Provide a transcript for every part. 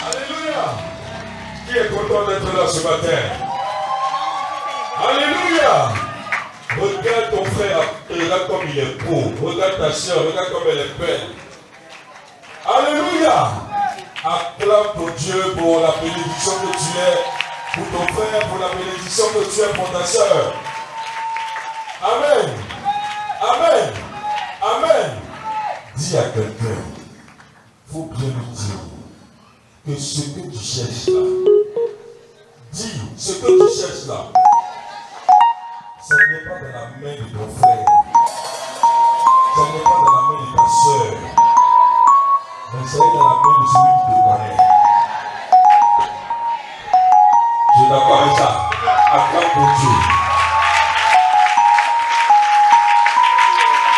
Alléluia. Qui est content d'être là ce matin? Alléluia. Regarde ton frère, regarde comme il est beau. Regarde ta soeur, regarde comme elle est belle. Alléluia. Acclame ton Dieu pour la bénédiction que tu es, pour ton frère, pour la bénédiction que tu es pour ta soeur. Amen. Amen. Amen. Dis à quelqu'un, il faut bien lui dire que ce que tu cherches là, dis ce que tu cherches là, ce n'est pas dans la main de ton frère, ce n'est pas dans la main de ta soeur, mais c'est dans la main de celui qui te connaît. Je t'accorde avec ça. Acclame pour Dieu.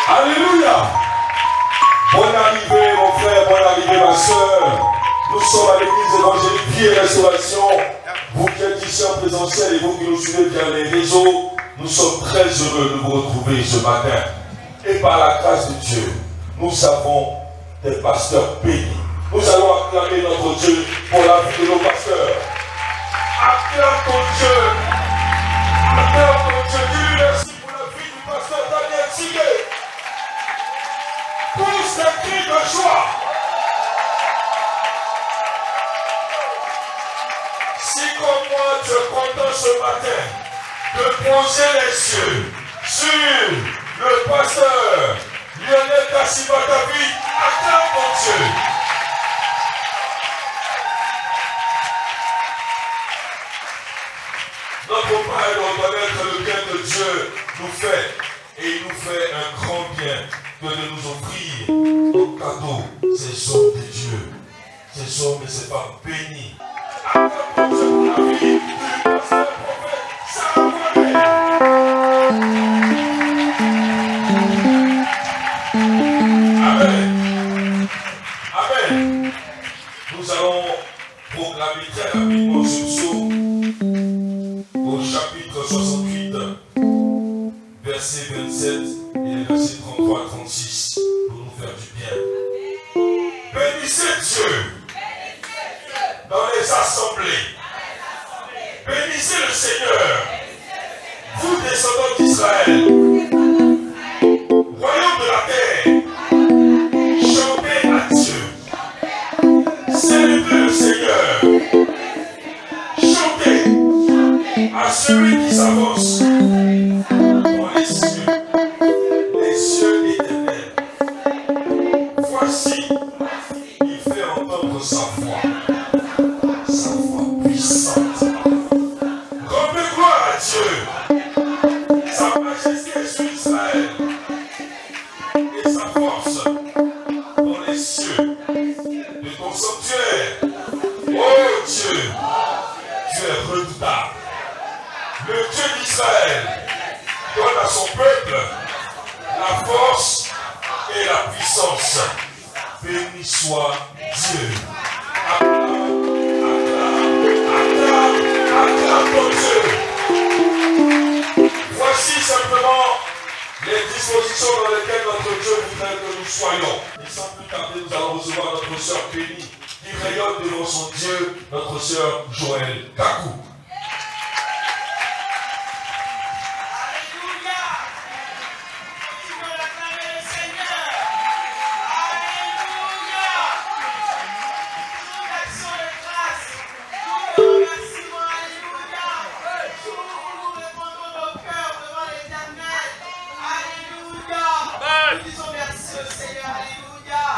Alléluia. Bonne arrivée mon frère, bonne arrivée ma soeur. Nous sommes à l'église évangélique Vie et Restauration. Vous qui êtes ici en présentiel et vous qui nous suivez via les réseaux, nous sommes très heureux de vous retrouver ce matin. Et par la grâce de Dieu, nous avons des pasteurs bénis. Nous allons acclamer notre Dieu pour la vie de nos pasteurs. Acclame ton Dieu. Acclame ton Dieu. Dis-lui merci pour la vie du pasteur Daniel Siguet. Pousse des cris de joie. Si comme moi tu es content ce matin de poser les yeux sur le pasteur Lionel Kassiba David, acclame ton Dieu. Notre Père doit reconnaître le bien que Dieu nous fait. Et il nous fait un grand bien que de nous offrir au cadeau ces hommes de Dieu, ces hommes et ces femmes bénis. Acclame Dieu pour la vie du pasteur prophète Sarah Kouamé. Amen. Amen. Nous allons proclamer très rapidement ce psaume au chapitre 68, verset 27 et les versets 33 à 36 pour nous faire du bien. Bénissez Dieu dans les assemblées. Bénissez le Seigneur, vous descendants d'Israël, royaume de la terre. Chantez à Dieu. Célébrez le Seigneur. Chantez à celui qui s'avance dans les cieux éternels. Voici, il fait entendre sa voix puissante. Rendez gloire à Dieu. Sa majesté est sur Israël et sa force dans les cieux de ton sanctuaire. Oh Dieu, tu es redoutable. Le Dieu d'Israël donne à son peuple la force et la puissance. Béni soit Dieu. Acclame, acclame, acclame ton Dieu. Voici simplement les dispositions dans lesquelles notre Dieu voudrait que nous soyons. Et sans plus tarder, nous allons recevoir notre sœur bénie qui rayonne devant son Dieu, notre sœur Joël Kakou.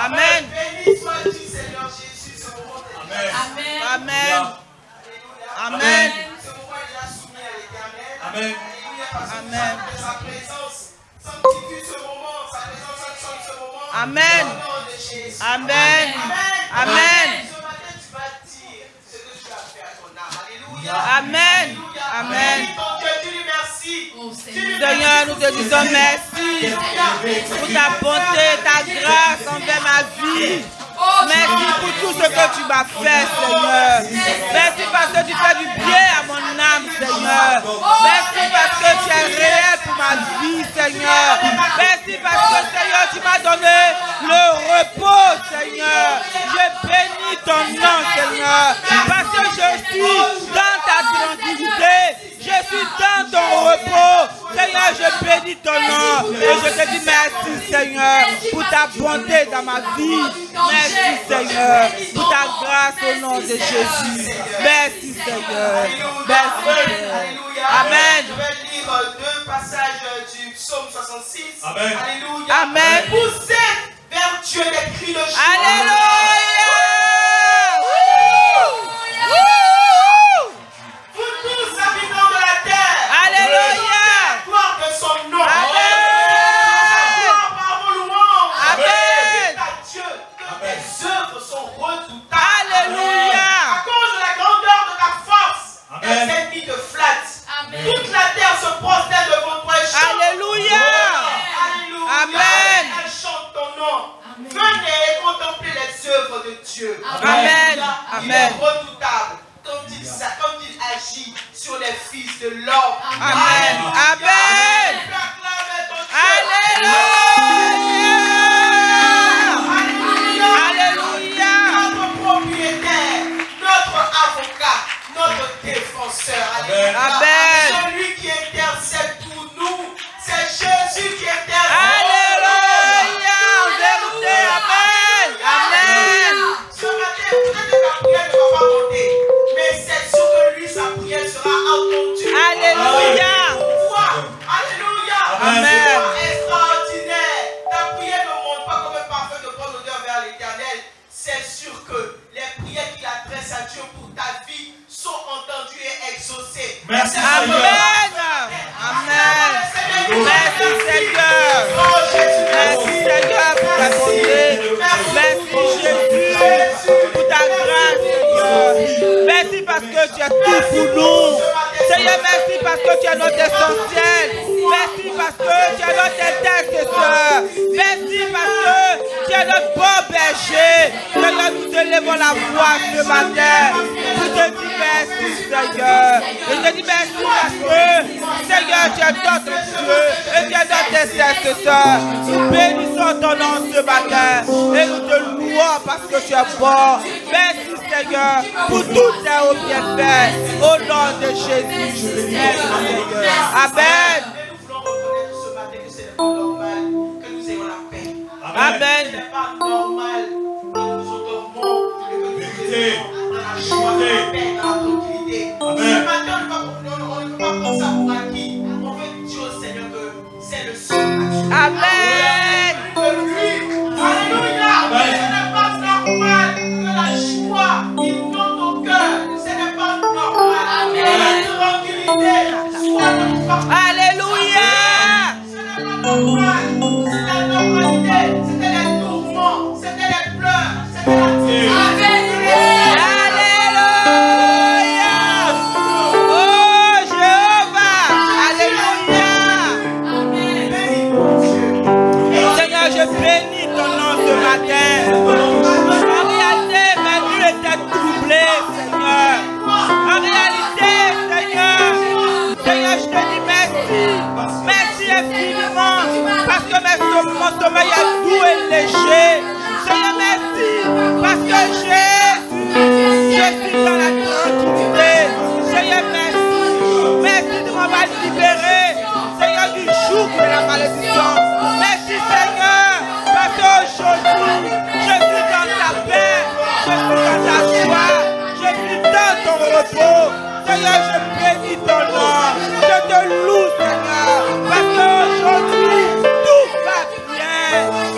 Amen. Béni sois-tu, Seigneur Jésus, ce moment est Amen. Amen. Amen. Ce moment est déjà soumis à l'Éternel. Amen. Alléluia, parce que Amen. sa présence sanctifie ce moment, sa présence sanctionne ce moment. Amen. Au nom de Jésus. Amen. Amen. Amen. Ce matin, tu vas dire ce que tu as fait à ton âme. Alléluia. Amen. Alléluia. Amen. Bénis ton Dieu, dis-lui merci. Seigneur, nous te disons merci pour ta bonté, ta grâce envers ma vie. Merci pour tout ce que tu m'as fait, Seigneur. Merci parce que tu fais du bien à mon âme, Seigneur. Merci parce que tu es réel pour ma vie, Seigneur. Merci parce que, Seigneur, tu m'as donné le repos, Seigneur. Je bénis ton nom, Seigneur, parce que je suis dans ta tranquillité. Je suis dans ton repos. Seigneur, je bénis ton nom. Et je te dis merci, Seigneur, pour ta bonté dans ma vie. Merci, Seigneur, pour ta grâce au nom de Jésus. Merci, Seigneur. Merci, Seigneur. Amen. Je vais lire deux passages du psaume 66. Amen. Alléluia. Amen. Vous êtes vers Dieu des cris de joie. Alléluia. Vous tous habitants de la terre. Alléluia. La gloire de son nom. Amen. Par vos louanges. Amen. À Dieu que tes œuvres sont redoutables. Alléluia. À cause de la grandeur de ta force, Amen. tes ennemis te flattent. Toute la terre se prosterne devant toi et chante. Alléluia. Alléluia. Amen. Elle chante ton nom. Venez et contemplez les œuvres de Dieu. Amen. Il Amen. est redoutable quand il agit sur les fils de l'homme. Amen. Amen. Alléluia. Alléluia. Notre propriétaire, notre avocat, notre défenseur. Alléluia. Amen. Celui qui intercède pour nous, c'est Jésus qui intercède. Alléluia. En vérité. Amen. Amen. Ce matin, peut-être que ta prière ne va pas monter, mais c'est sûr que lui, sa prière sera entendue. Alléluia. Alléluia. Amen. C'est extraordinaire. Ta prière ne monte pas comme un parfum de bonne odeur vers l'Éternel. C'est sûr que les prières qu'il adresse à Dieu pour ta vie sont entendues et exaucées. Merci, Amen. Seigneur. Amen. Merci, Seigneur. Oh, Jésus, Merci, Seigneur, pour ta bonté. Merci, Jésus, pour ta grâce, Seigneur. Merci parce que tu es tout pour nous. Seigneur, merci parce que tu es notre essentiel. Merci parce que tu es notre intercesseur. Merci parce que tu es notre bon berger. Seigneur, nous te levons la voix ce matin. Je te dis merci, Seigneur. Je te dis merci parce que, Seigneur, tu es notre Dieu et tu es notre intercesseur. Nous bénissons ton nom ce matin et nous te louons parce que tu es bon. Merci, Seigneur, pour tous tes hauts bienfaits. Au nom de Jésus. Merci, Seigneur. Amen. nous voulons reconnaître ce matin que c'est normal que nous ayons la paix. Amen. Ce n'est pas normal que nous endormons et que nous ayons dans la joie, dans la paix, dans la tranquillité. Ce matin, on ne peut pas prendre ça pour acquis. On veut dire au Seigneur que c'est le surnaturel. Amen. De lui. Alléluia. Ce n'est pas normal que la joie inonde nos cœurs. Ce n'est pas normal que la tranquillité soit notre partage. Alléluia. Ce n'est pas normal. C'est la normalité. C'était les tourments. C'était les pleurs. C'était la tristesse. Alléluia. Oh Jéhovah. Alléluia. Bénis mon Dieu. Seigneur, je bénis ton nom ce matin. En réalité, ma nuit était troublée, Seigneur. En réalité, Seigneur, Seigneur, je te dis merci. Merci infiniment. Parce que mon sommeil est doux et léger. Seigneur, merci. Parce que Jésus, je suis dans la tranquillité. Seigneur, merci. Merci de m'avoir libéré. Seigneur, du joug de la malédiction. Merci, Seigneur. Parce qu'aujourd'hui, je suis dans ta paix. Je suis dans ta joie. Je suis dans ton repos. Seigneur, je bénis ton nom. Je te loue, Seigneur. Parce qu'aujourd'hui, tout va bien.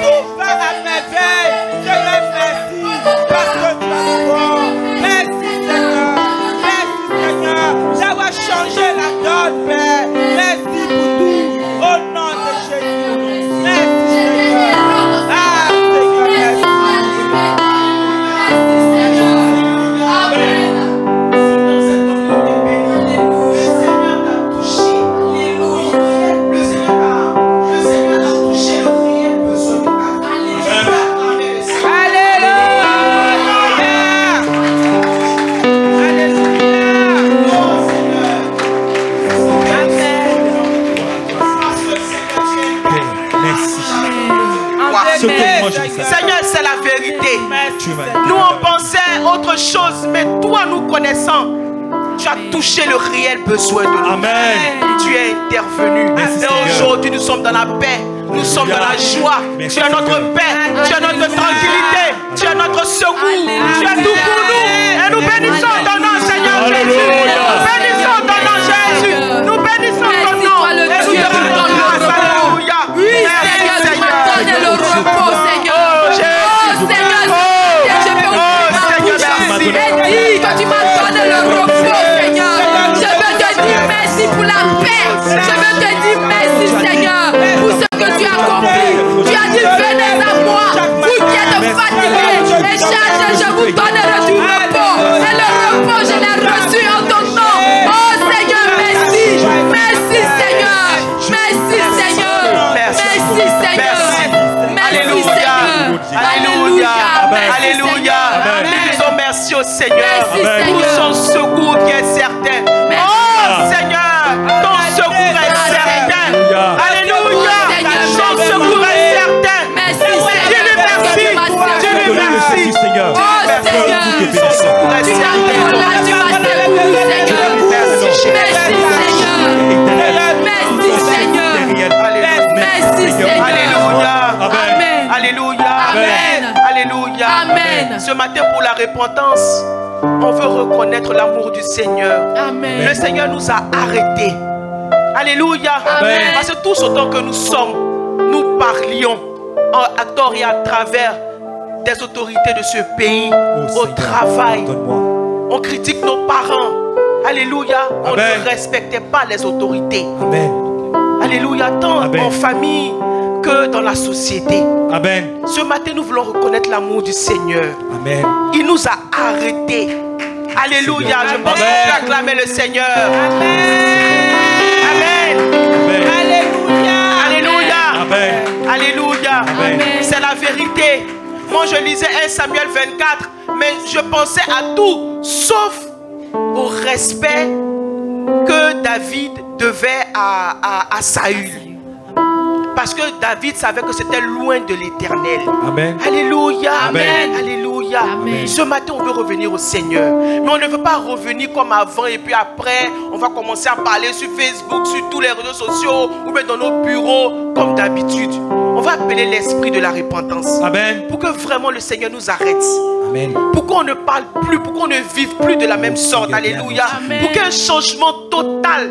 Tout va à merveille. Seigneur, merci. Parce que tu es bon. Merci, Seigneur. Merci, Seigneur, d'avoir changé la donne, Père. Merci pour tout. Au nom de Jésus. Merci, Seigneur. Ah, Seigneur, merci. Amen. choses, mais toi, nous connaissant, tu as touché le réel besoin de nous. Amen. Tu es intervenu. Merci, Et aujourd'hui, nous sommes dans la paix. Nous sommes dans la joie. Merci, tu es notre paix. Tu es notre tranquillité. Tu es notre secours. Tu es tout pour nous. Et nous bénissons ton nom, Seigneur Jésus. Nous bénissons ton nom, Jésus. Nous bénissons ton nom. Et nous te rendons grâce. Alléluia. Oui, Seigneur, tu m'as donné le repos, Seigneur. Oh, Seigneur, je veux ouvrir ma bouche et dire que tu m'as donné le repos, Seigneur. Je veux te dire merci pour la paix. Je veux te dire merci, Seigneur, pour ce que tu as accompli. Tu as dit, venez à moi, vous qui êtes fatigués et chargés, je vous donnerai du repos. Et le repos, je l'ai reçu en ton nom. Oh, Seigneur, merci. Merci, Seigneur. Merci, Seigneur. Merci, Seigneur. Merci, Seigneur. Alléluia. Alléluia. Nous disons merci au Seigneur pour son secours qui est certain. Oh Seigneur, ton secours est certain. Alléluia. Son secours est certain. Dis-lui merci. Dis-lui merci. Seigneur. Oh Seigneur, Son secours est tu m'as certain. là, tu m'as secouru, Seigneur. Merci, Seigneur. Merci, Seigneur. Merci, Seigneur. Alléluia. Amen. Alléluia. Amen. Alléluia. Amen. Ce matin, pour la repentance, on veut reconnaître l'amour du Seigneur. Amen. Le Seigneur nous a arrêtés. Alléluia. Amen. Parce que tous autant que nous sommes, nous parlions à tort et à travers des autorités de ce pays, au travail. On critique nos parents. Alléluia. On ne respectait pas les autorités. Amen. Alléluia. Tant en famille que dans la société. Amen. Ce matin, nous voulons reconnaître l'amour du Seigneur. Amen. Il nous a arrêtés. Alléluia. Je pense qu'on peut acclamer le Seigneur. Amen. Alléluia. Alléluia. Amen. Alléluia. Amen. C'est la vérité. Moi, je lisais 1 Samuel 24, mais je pensais à tout, sauf au respect que David devait à Saül. Parce que David savait que c'était loin de l'Éternel. Amen. Alléluia. Amen. Alléluia. Amen. Ce matin, on veut revenir au Seigneur. Mais on ne veut pas revenir comme avant et puis après, on va commencer à parler sur Facebook, sur tous les réseaux sociaux ou bien dans nos bureaux comme d'habitude. On va appeler l'esprit de la repentance. Amen. Pour que vraiment le Seigneur nous arrête. Amen. Pourquoi on ne parle plus, pourquoi on ne vive plus de la même sorte. Alléluia. Amen. Pour qu'un changement total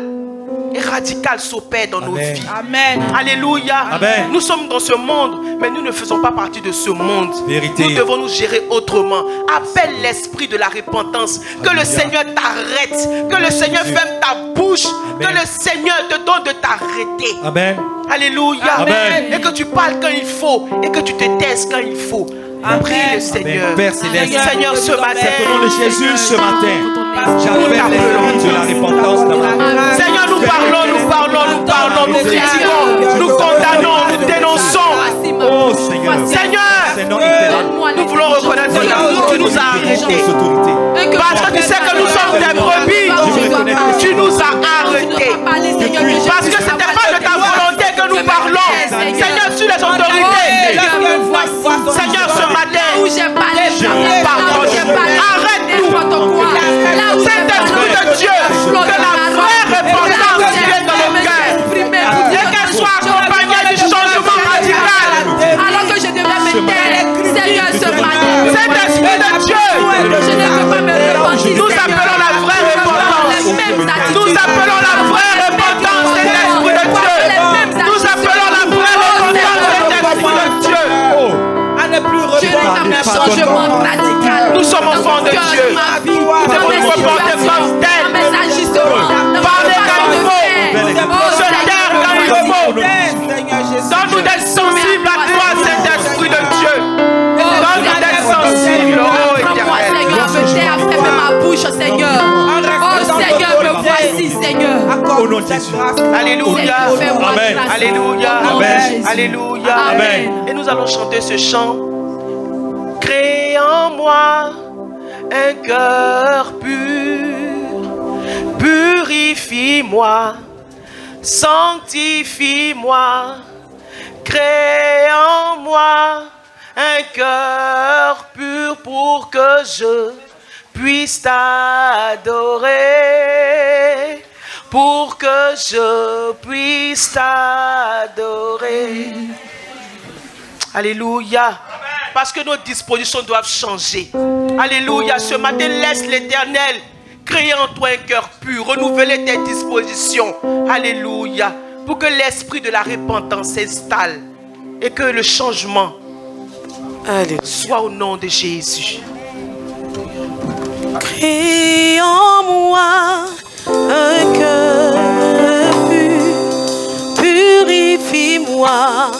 et radical s'opère dans nos vies. Amen. Alléluia. Amen. Nous sommes dans ce monde, mais nous ne faisons pas partie de ce monde. Vérité. Nous devons nous gérer autrement. Appelle l'esprit de la repentance. Que le Seigneur t'arrête. Que le Seigneur ferme ta bouche. Amen. Que le Seigneur te donne de t'arrêter. Amen. Alléluia. Amen. Et que tu parles quand il faut. Et que tu te taises quand il faut. Prie le Seigneur. Père céleste. Seigneur, ce matin. Au nom de Jésus, ce matin, j'appelle l'esprit de la repentance dans ma vie. Seigneur, nous parlons, nous critiquons, nous condamnons, nous dénonçons. Oh Seigneur. Seigneur, nous voulons reconnaître l'amour que tu nous as arrêtés. Parce que tu sais que nous sommes des brebis. Tu nous as arrêtés. Parce que ce n'était pas de ta volonté que nous parlons. Seigneur, sur les autorités. Seigneur, ce matin, arrête-nous. Saint-Esprit de Dieu, que la vraie repentance vienne dans nos cœurs. Et qu'elle soit accompagnée du changement radical. Alors que je devais me taire, Seigneur, ce matin. Saint-Esprit de Dieu, Je ne peux pas me repentir. nous appelons la vraie repentance. Nous appelons la vraie repentance, Saint-Esprit de Dieu. Nous appelons la vraie repentance, Saint-Esprit de Dieu. À ne plus Je veux reprendre un changement radical. Nous sommes enfants de Dieu. Nous devons nous comporter comme tels. Parler quand il faut. Se taire quand il faut. Donne-nous d'être sensibles à toi, Saint-Esprit de Dieu. Donne-nous d'être sensibles. Oh, Prends-moi, Seigneur, me taire, ferme ma bouche, Seigneur. Oh, Seigneur, me voici, Seigneur. Au nom de Jésus. Alléluia. Amen. Alléluia. Amen. Alléluia. Amen. Et nous allons chanter ce chant. Crée en moi un cœur pur, purifie-moi, sanctifie-moi, crée en moi un cœur pur pour que je puisse t'adorer, pour que je puisse t'adorer. Alléluia. Parce que nos dispositions doivent changer. Alléluia. Ce matin, laisse l'Éternel créer en toi un cœur pur, renouveler tes dispositions. Alléluia. Pour que l'esprit de la repentance s'installe et que le changement soit au nom de Jésus. Crée en moi un cœur pur, purifie-moi,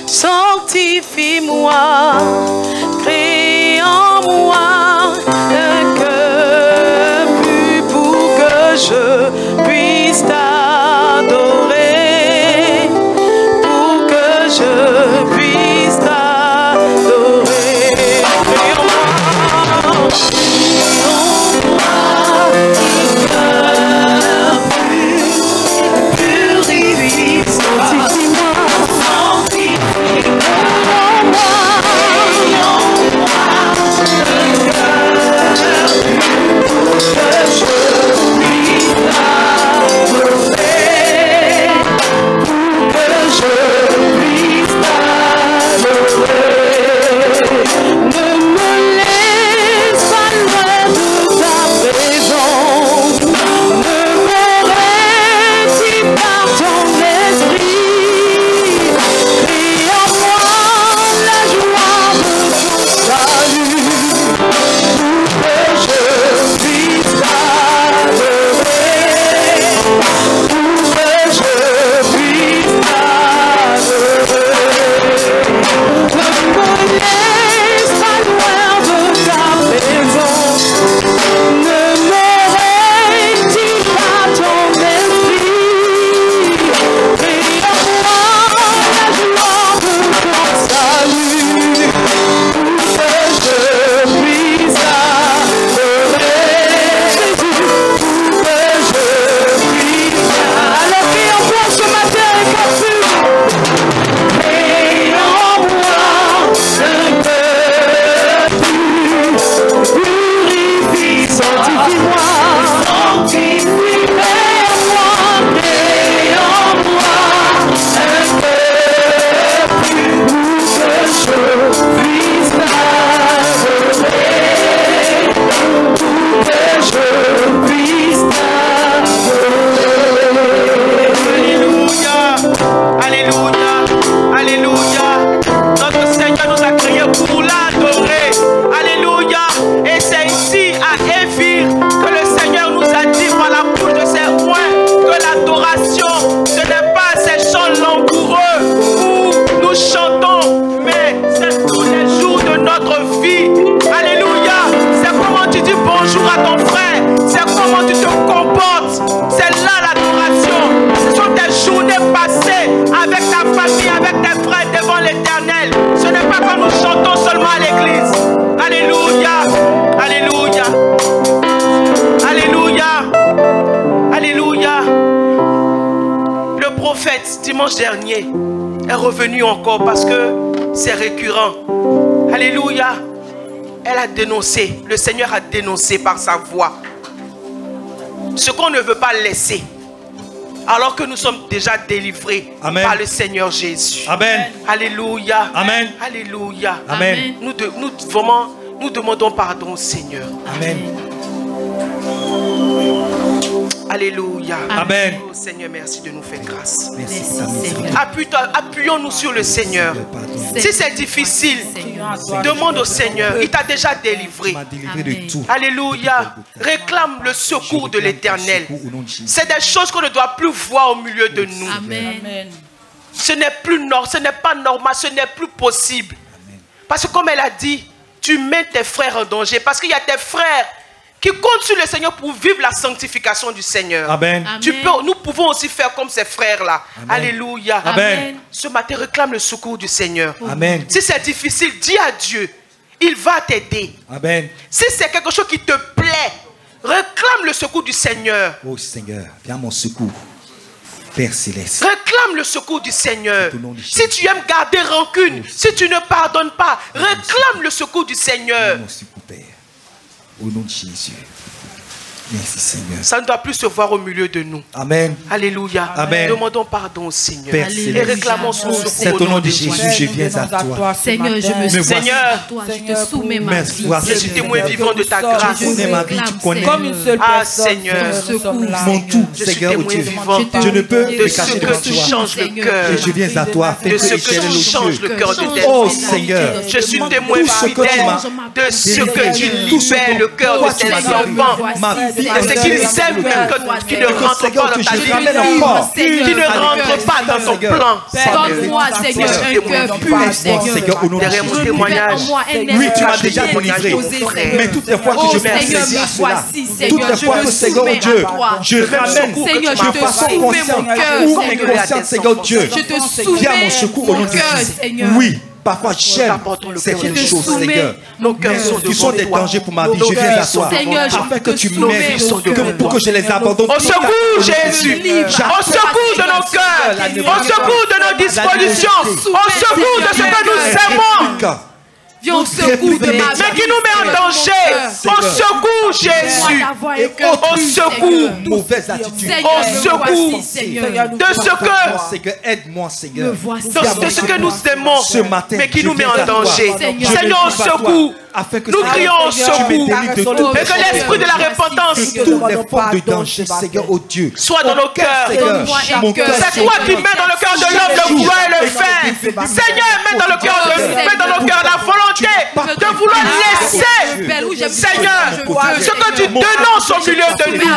sanctifie-moi, crée en moi un cœur pur pour que je puisse t'adorer, pour que je puisse t'adorer. Crée en moi un cœur pur, purifie, sanctifie-moi. Dimanche dernier est revenu encore parce que c'est récurrent. Alléluia. Elle a dénoncé, le Seigneur a dénoncé par sa voix ce qu'on ne veut pas laisser, alors que nous sommes déjà délivrés. Amen. Par le Seigneur Jésus. Amen. Alléluia. Amen. Alléluia. Amen. Nous demandons pardon au Seigneur. Amen. Alléluia. Amen. Oh Seigneur, merci de nous faire grâce. Merci, Seigneur. Appuyons-nous sur le Seigneur. Si c'est difficile, demande au Seigneur. Il t'a déjà délivré. Alléluia. Réclame le secours de l'Éternel. C'est des choses qu'on ne doit plus voir au milieu de nous. Amen. Ce n'est pas normal, ce n'est plus possible. Parce que comme elle a dit, tu mets tes frères en danger. Parce qu'il y a des frères qui comptent sur le Seigneur pour vivre la sanctification du Seigneur. Amen. Nous pouvons aussi faire comme ces frères-là. Alléluia. Amen. Ce matin, réclame le secours du Seigneur. Amen. Si c'est difficile, dis à Dieu. Il va t'aider. Amen. Si c'est quelque chose qui te plaît, réclame le secours du Seigneur. Oh Seigneur, viens à mon secours. Père Céleste. Réclame le secours du Seigneur. Si tu aimes garder rancune, si tu ne pardonnes pas, réclame le secours du Seigneur. Au nom de Jésus. Merci Seigneur. Ça ne doit plus se voir au milieu de nous. Amen. Alléluia. Amen. Demandons pardon au Seigneur. Père Et réclamons son secours. C'est au nom de Jésus, je viens à toi. Seigneur, je me soumets Seigneur, à toi. Je te soumets ma vie. je suis témoin vivant de ta grâce. Tu connais ma vie, tu connais Comme une seule Ah personne, Seigneur, mon tout, je suis Seigneur, oh témoin Dieu. vivant Je ne peux de me ce cacher que devant tu toi. changes le cœur, Et je viens à toi afin de que ce que éternel, tu oh changes Dieu. le cœur de tes Oh enfants. Seigneur, Je suis témoin tout ce que tu fidèle m'as de ce que tu tout ce libères le cœur toi de tu tes m'as donné. enfants. Ma vie Et ce qu'ils aiment même qui ne rentre Seigneur, pas que dans ta je vie, ramène encore. qui ne rentre pas dans ton plan. Donne-moi, Seigneur, un cœur pur, Seigneur. Seigneur, au nom de Derrière mon Jésus. témoignage, Oui, tu m'as déjà délivré. Mais toutes les fois que je mets Seigneur, saisi à me cela, voici, toutes Seigneur, les je fois me que Seigneur, oh soumets Dieu, à toi. je ramène Seigneur, je de te façon soumets consciente mon cœur, ou Seigneur. inconsciente, Seigneur Dieu, Je te viens à mon soumets secours au nom mon de cœur, Jésus. Seigneur. Oui, parfois j'aime certaines Je te choses, soumets Seigneur, nos cœurs sont qui sont devant des toi. dangers pour ma vie. Nos Je viens vies à sont toi Seigneur, je afin que te tu soumets m'aides, mon cœur. pour que je les abandonne. Au secours, Jésus. Au secours de nos cœurs. Au secours de nos dispositions. Au secours de ce que nous aimons. Viens au secours de ma vie. Mais qui nous met en danger. Au secours, Jésus. Au secours. Mauvaise attitude. Au secours de ce que Seigneur, aide-moi, Seigneur. de ce que nous aimons, Ce matin, mais qui je nous met viens en à toi. danger. Je Seigneur, au me livre à toi, secours. afin que Nous Seigneur, crions au tu me secours. délivres de tout. Et que l'esprit de la repentance De tous les formes de danger, Seigneur, oh Dieu. soit dans nos cœurs. Seigneur, mon cœur, C'est toi qui mets dans le cœur de l'homme le vouloir et le faire. Seigneur, mets dans nos cœurs la volonté de vouloir laisser, Seigneur, ce que tu dénonces au milieu de nous.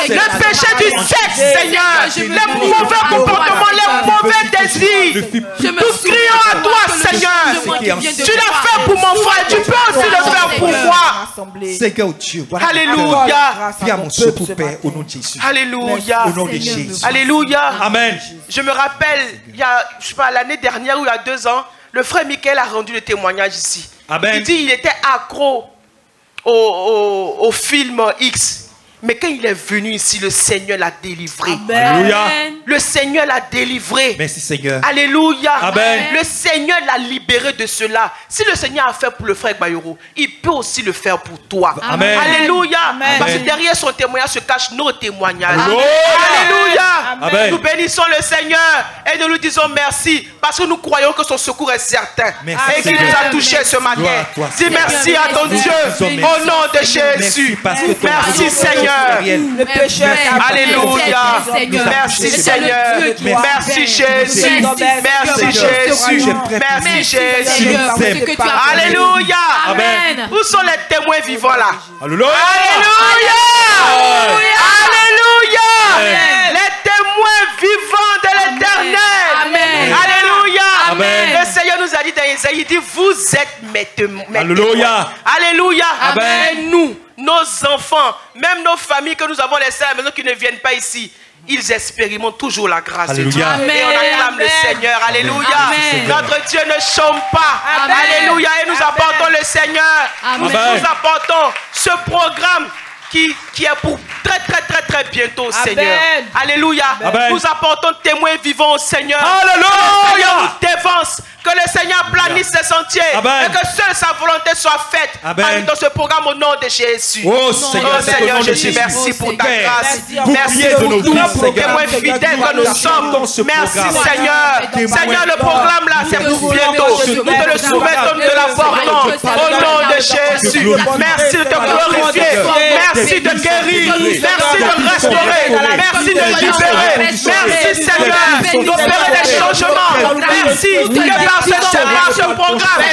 Le péché du sexe, Seigneur. Les mauvais comportements, les mauvais désirs. Nous crions à toi, Seigneur. Tu l'as fait pour mon frère, tu peux aussi le faire pour moi. Seigneur, oh Dieu, voilà. Alléluia. Viens à mon secours, Père, au nom de Jésus. Alléluia. Au nom de Jésus. Alléluia. Amen. Je me rappelle, il y a, je sais pas, l'année dernière ou il y a 2 ans, le frère Michael a rendu le témoignage ici. Amen. Il dit qu'il était accro au film X. Mais quand il est venu ici, le Seigneur l'a délivré. Alléluia. Le Seigneur l'a délivré. Merci, Seigneur. Alléluia. Amen. Le Seigneur l'a libéré de cela. Si le Seigneur a fait pour le frère Bayoro, il peut aussi le faire pour toi. Amen. Alléluia. Amen. Parce que derrière son témoignage se cachent nos témoignages. Alléluia. Alléluia. Amen. Nous bénissons le Seigneur et nous lui disons merci parce que nous croyons que son secours est certain. Merci, et qu'il Seigneur. nous a touchés ce matin. Gloire à toi, Dis merci à ton Merci. Dieu Merci. au nom de Jésus. Merci parce que ton Merci amour Seigneur. est péché. Alléluia. Merci Seigneur. Merci Jésus. Merci Jésus. Merci Jésus. Alléluia. Amen. Où sont les témoins vivants là? Alléluia. Alléluia. Alléluia. Les témoins vivants de l'éternel. Amen. Alléluia. Amen. Le Seigneur nous a dit dans Isaïe, il dit vous êtes mes témoins. Alléluia. Alléluia. Amen. Et nous, nos enfants, même nos familles que nous avons laissées à la maison qui ne viennent pas ici, ils expérimentent toujours la grâce de Dieu. Alléluia. Et on acclame le Seigneur. Alléluia. Amen. Notre Dieu ne chôme pas. Amen. Alléluia. Et nous apportons le Seigneur. Amen. Nous apportons ce programme qui est pour très bientôt, Seigneur. Alléluia. Amen. Nous apportons témoins vivants au Seigneur. Alléluia. Que le Seigneur nous dévance. Que le Seigneur planisse ses sentiers. Amen. Et que seule sa volonté soit faite. Amen. Dans ce programme au nom de Jésus. Oh Seigneur, c'est au Seigneur, nom de Jésus, Jésus. merci pour ta Père, grâce. Merci de nos pour vies, tous Seigneur. témoins fidèles que nous sommes. Merci Seigneur. Témoins. Seigneur, le programme là, c'est pour bientôt. Nous te le soumettons, nous te l'apportons. Au nom de Jésus. Merci de te glorifier. Merci de guérir. Merci de restaurer. Merci de libérer. Merci Seigneur d'opérer des changements. Merci que par ce programme, les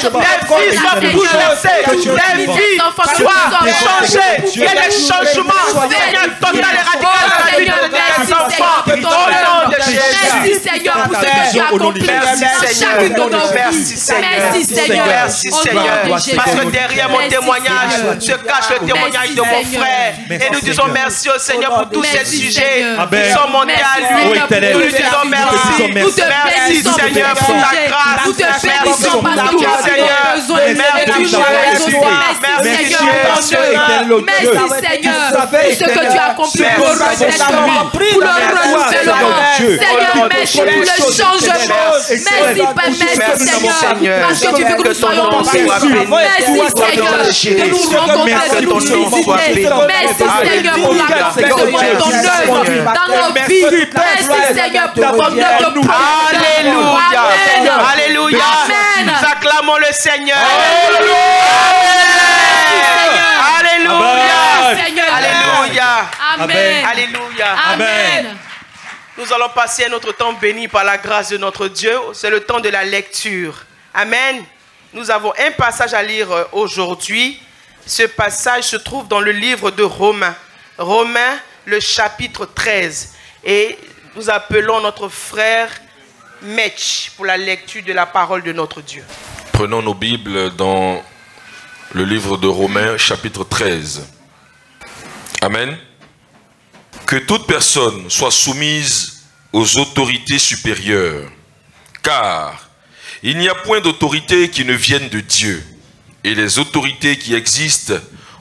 vies soient bouleversées. Les vies soient changées. Il y a des changements. Seigneur, total et radical dans la vie de tes enfants. Au nom de Jésus. Merci Seigneur pour ce que tu as accompli dans chacune de nos vies. Merci Seigneur. Merci Seigneur. Merci Au nom Seigneur. de Jésus. Parce que derrière mon Merci, témoignage Seigneur. se cache le témoignage de mon Merci, frère. Seigneur. Et nous disons merci au Seigneur pour tous ces Merci, sujets Seigneur. qui sont montés à Merci, lui. Seigneur, éternel. Nous lui disons merci. Nous te Merci bénissons Seigneur pour pour ta ce grâce. Nous te Merci bénissons parce que pour tu ta as Seigneur. besoin de Merci nous. Jésus. Merci Merci Seigneur pour Jésus. Merci Seigneur pour ce que tu as accompli pour le renouvellement. Merci. Pour le renouvellement. Seigneur, merci pour le changement. Merci, Seigneur, parce que tu veux que nous soyons tombés. Merci, Seigneur, de nous rencontrer, de nous visiter. Merci, Seigneur, pour l'accomplissement de ton œuvre dans nos vies. Merci, Seigneur, pour ton œuvre de Alléluia. Alléluia. Nous acclamons le Seigneur. Alléluia. Alléluia. Amen. Alléluia. Amen. Nous allons passer notre temps béni par la grâce de notre Dieu. C'est le temps de la lecture. Amen. Nous avons un passage à lire aujourd'hui. Ce passage se trouve dans le livre de Romains. Romains, le chapitre 13. Et nous appelons notre frère Metch pour la lecture de la parole de notre Dieu. Prenons nos Bibles dans le livre de Romains, chapitre 13. Amen. Que toute personne soit soumise aux autorités supérieures, car il n'y a point d'autorité qui ne vienne de Dieu, et les autorités qui existent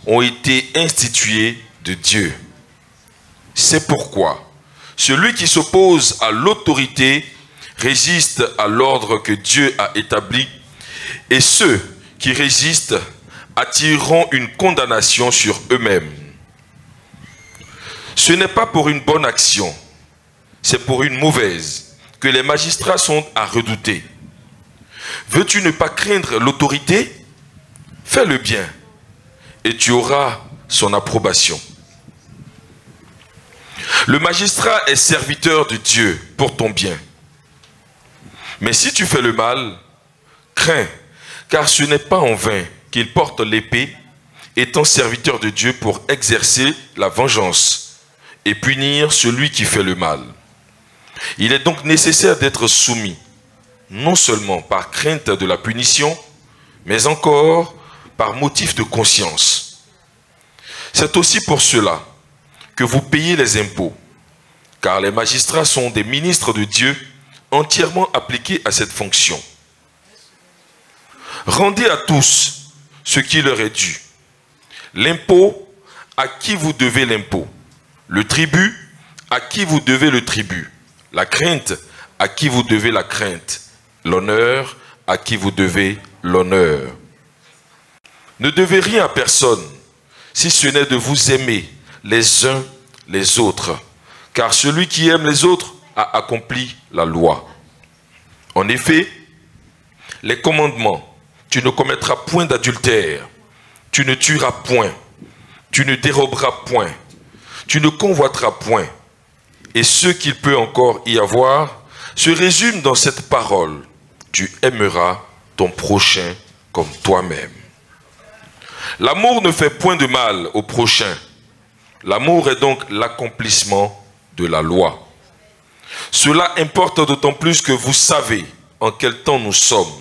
ont été instituées de Dieu. C'est pourquoi celui qui s'oppose à l'autorité résiste à l'ordre que Dieu a établi, et ceux qui résistent attireront une condamnation sur eux-mêmes. Ce n'est pas pour une bonne action, c'est pour une mauvaise que les magistrats sont à redouter. Veux-tu ne pas craindre l'autorité? Fais le bien et tu auras son approbation. Le magistrat est serviteur de Dieu pour ton bien. Mais si tu fais le mal, crains, car ce n'est pas en vain qu'il porte l'épée, étant serviteur de Dieu pour exercer la vengeance et punir celui qui fait le mal. Il est donc nécessaire d'être soumis, non seulement par crainte de la punition, mais encore par motif de conscience. C'est aussi pour cela que vous payez les impôts, car les magistrats sont des ministres de Dieu entièrement appliqués à cette fonction. Rendez à tous ce qui leur est dû. L'impôt, à qui vous devez l'impôt. Le tribut, à qui vous devez le tribut. La crainte, à qui vous devez la crainte. L'honneur, à qui vous devez l'honneur. Ne devez rien à personne, si ce n'est de vous aimer les uns les autres, car celui qui aime les autres a accompli la loi. En effet, les commandements, tu ne commettras point d'adultère, tu ne tueras point, tu ne déroberas point, tu ne convoiteras point. Et ce qu'il peut encore y avoir se résume dans cette parole: tu aimeras ton prochain comme toi-même. L'amour ne fait point de mal au prochain. L'amour est donc l'accomplissement de la loi. Cela importe d'autant plus que vous savez en quel temps nous sommes.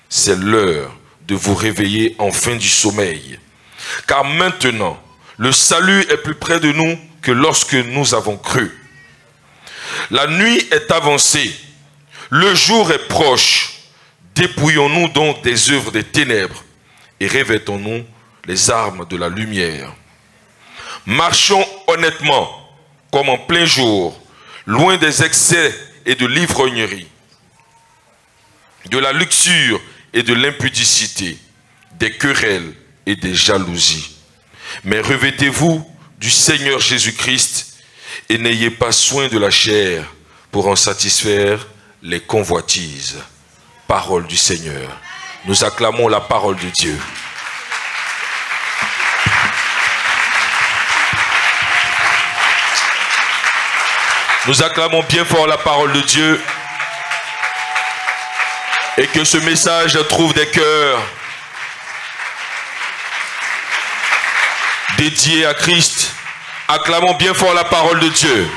C'est l'heure de vous réveiller enfin du sommeil. Car maintenant, le salut est plus près de nous que lorsque nous avons cru. La nuit est avancée, le jour est proche. Dépouillons-nous donc des œuvres des ténèbres et revêtons-nous les armes de la lumière. Marchons honnêtement, comme en plein jour, loin des excès et de l'ivrognerie, de la luxure et de l'impudicité, des querelles et des jalousies. Mais revêtez-vous du Seigneur Jésus-Christ et n'ayez pas soin de la chair pour en satisfaire les convoitises. Parole du Seigneur. Nous acclamons la parole de Dieu. Nous acclamons bien fort la parole de Dieu et que ce message trouve des cœurs dédiés à Christ. Acclamons bien fort la parole de Dieu.